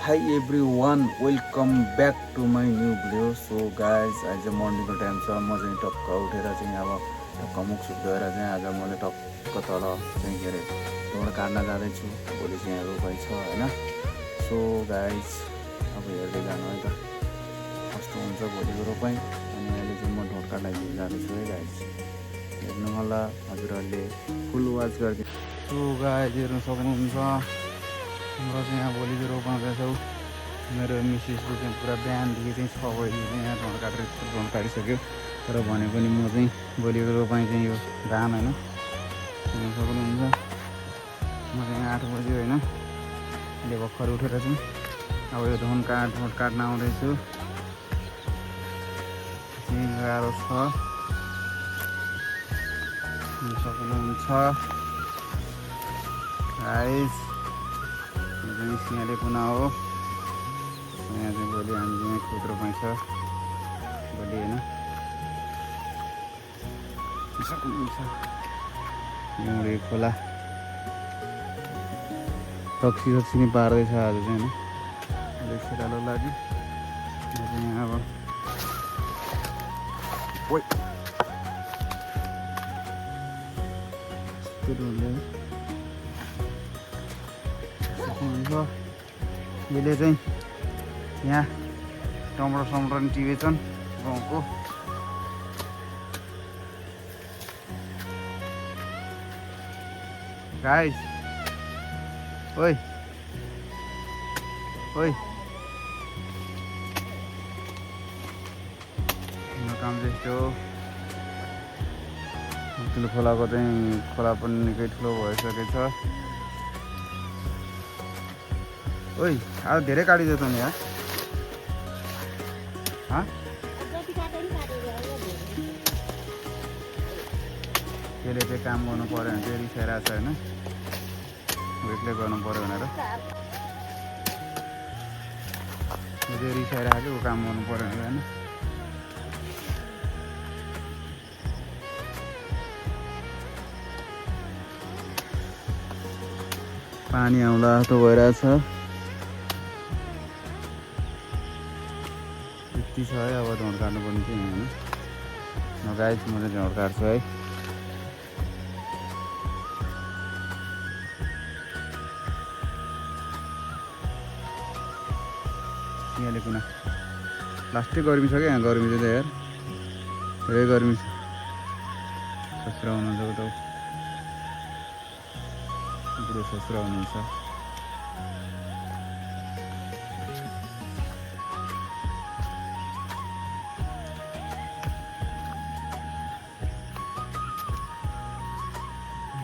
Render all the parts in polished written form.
Hi everyone, welcome back to my new video. So guys, आज मर्निङको time छ। म चाहिँ टक्क उठेर चाहिँ अब टक्क मुख सुख धोएर चाहिँ आज मैले टक्क तल चाहिँ के अरे ढोड काट्न जाँदैछु। भोलि चाहिँ रोपाइ छ होइन। सो गाइज अब हेर्दै जानु है त कस्तो हुन्छ भोलिको रोपाइ। अनि अहिले चाहिँ म ढोड काट्न जाँदैछु है गाइज, हेर्नु होला हजुरहरूले फुल वाच गरिदिनु। सो गाइज हेर्नु सक्नुहुन्छ हाम्रो चाहिँ यहाँ भोलिको रोपाउँदैछौँ। मेरो मिसेसको चाहिँ पुरा बिहानदेखि चाहिँ 6 बजी चाहिँ यहाँ ढोड काटिसक्यो। तर भने पनि म चाहिँ भोलिको रोपाइ चाहिँ यो धान होइन हेर्नु सक्नुहुन्छ। म चाहिँ 8 बजी होइन अहिले भर्खर उठेर चाहिँ अब यो ढोड काट्न आउँदैछु। चाहिँ गाह्रो छ हेर्नु सक्नुहुन्छ गाइस। सिंहले पुना हो यहाँ चाहिँ भोलि हामी चाहिँ खुद रोपाइ छ भोलि होइन सक्नुहुन्छ। हिउँडे खोला रक्सी नि पार्दैछ आज चाहिँ होइन अलिक सेरालो लागि चाहिँ अब यसले चाहिँ यहाँ टमाटर नि टिपेछन् गाउँको। गाइस ओइ ओइ काम त्यस्तो हो। ठुलो खोलाको चाहिँ खोला पनि निकै ठुलो भइसकेछ। ओइ आज धेरै काटिदियो त नि यार। त्यसले चाहिँ काम गर्नु पऱ्यो भने चाहिँ रिसाइरहेको छ होइन, वेटले गर्नु पऱ्यो भनेर त्यो रिसाइरहेको काम गर्नु पऱ्यो भनेर होइन। पानी आउँला जस्तो भइरहेछ। यति छ है अब ढोड काट्नु पर्ने चाहिँ होइन। गाइस म चाहिँ ढोड काट्छु है। यहाँले कुना लास्टै गर्मी छ क्या यहाँ। गर्मी चाहिँ यार धेरै गर्मी छ। ससुरा हुनुहुन्छ उता बुढो ससुरा हुनुहुन्छ।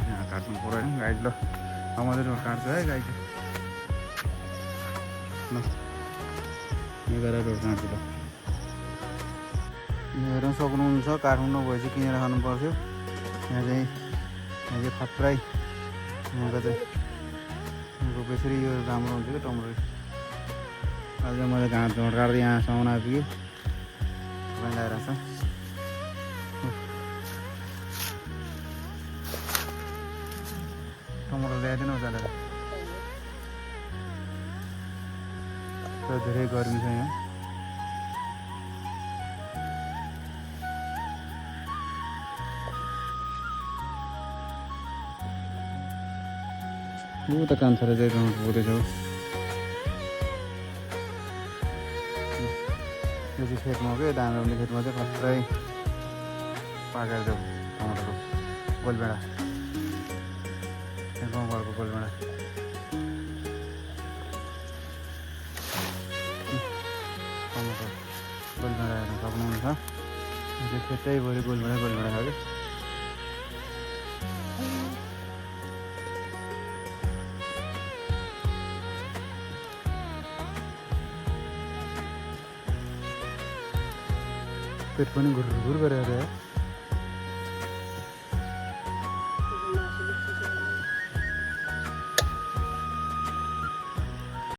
यहाँ काट्नु पऱ्यो होइन गाई। ल अब मात्रै काट्छ है गाई चाहिँ। ल यो गरेर ढोड काट्छु ल। हेर्न सक्नुहुन्छ काठमाडौँ भएपछि किनेर खानु पर्थ्यो। यहाँ चाहिँ खत्रै यहाँको चाहिँ रोपेसरी यो राम्रो हुन्छ क्या टमाटर। आज मैले घाँस ढोड काट्दै यहाँसम्म आइपुग्यो। तपाईँ लगाइरहेको छ टमाटर ल्याइदिनु चालेर। धेरै गर्मी छ यहाँ। उता कान्छाले चाहिँ गाउँ पुग्दैछ। यो चाहिँ खेतमा हो क्या, धान रोप्ने खेतमा चाहिँ खत्रै पाकेर देऊ टमाटरको गोलभेडा। गाउँघरको गोलभेडा टमाटर गोलभेडा हेर्नु सक्नुहुन्छ। यो खेतैभरि गोलभेडा छ कि। पेट पनि घुर गरेर